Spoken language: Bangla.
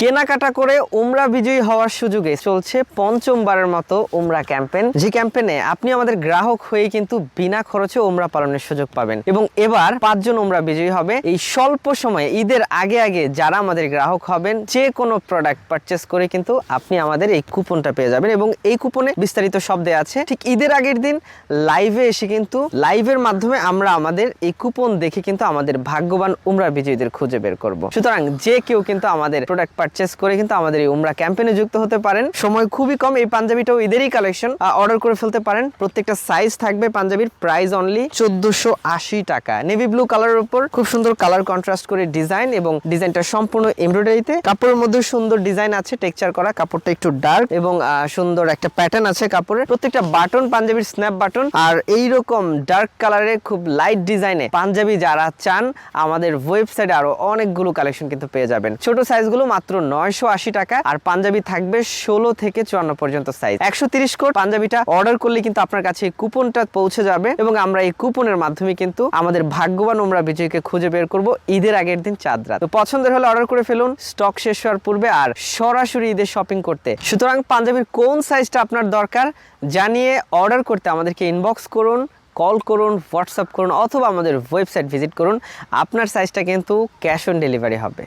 কেনাকাটা করে উমরা বিজয়ী হওয়ার সুযোগে চলছে পঞ্চমবারের মতো উমরা ক্যাম্পেইন, যে ক্যাম্পেইনে আপনি আমাদের গ্রাহক হয়ে কিন্তু বিনা খরচে উমরা পালনের সুযোগ পাবেন। এবং এবার 5 জন উমরা বিজয়ী হবে। এই স্বল্প সময়ে ঈদের আগে আগে যারা আমাদের গ্রাহক হবেন, যে কোনো প্রোডাক্ট পারচেস করে কিন্তু আপনি আমাদের এই কুপনটা পেয়ে যাবেন। এবং এই কুপনে বিস্তারিত সব দেয়া আছে। ঠিক ঈদের আগের দিন লাইভে এসে কিন্তু লাইভের মাধ্যমে আমরা আমাদের এই কুপন দেখে কিন্তু আমাদের ভাগ্যবান উমরা বিজয়ীদের খুঁজে বের করব। সুতরাং যে কেউ কিন্তু আমাদের প্রোডাক্ট পারচেস করে কিন্তু আমাদের এই উমরা ক্যাম্পেইনে যুক্ত হতে পারেন। সময় খুবই কম। এই পাঞ্জাবিটাও ঈদেরই কালেকশন, অর্ডার করে ফেলতে পারেন। প্রত্যেকটা সাইজ থাকবে। পাঞ্জাবির প্রাইস অনলি 1480 টাকা। নেভি ব্লু কালারের উপর খুব সুন্দর কালার কন্ট্রাস্ট করে ডিজাইন, এবং ডিজাইনটা সম্পূর্ণ এমব্রয়ডারিতে। কাপড়ের মধ্যে সুন্দর ডিজাইন আছে, টেক্সচার করা। কাপড়টা একটু ডার্ক এবং সুন্দর একটা প্যাটার্ন আছে কাপড়ের। প্রত্যেকটা বাটন পাঞ্জাবির স্ন্যাপ বাটন। আর এইরকম ডার্ক কালারে খুব লাইট ডিজাইনে পাঞ্জাবি যারা চান, আমাদের ওয়েবসাইটে আরো অনেকগুলো কালেকশন কিন্তু পেয়ে যাবেন। ছোট সাইজগুলো মাত্র 980 টাকা। আর পাঞ্জাবি থাকবে 16 থেকে 54 পর্যন্ত সাইজ। 130 কোড পাঞ্জাবিটা অর্ডার করলে কিন্তু আপনার কাছে এই কুপনটা পৌঁছে যাবে, এবং আমরা এই কুপনের মাধ্যমে কিন্তু আমাদের ভাগ্যবান উমরা বিজয়ীকে খুঁজে বের করব ঈদের আগের দিন চাঁদ রাত। তো পছন্দের হলে অর্ডার করে ফেলুন স্টক শেষ হওয়ার পূর্বে, আর সরাসরি ঈদের শপিং করতে। সুতরাং পাঞ্জাবির কোন সাইজটা আপনার দরকার জানিয়ে অর্ডার করতে আমাদেরকে ইনবক্স করুন, কল করুন, হোয়াটসঅ্যাপ করুন, অথবা আমাদের ওয়েবসাইট ভিজিট করুন। আপনার সাইজটা কিন্তু ক্যাশ অন ডেলিভারি হবে।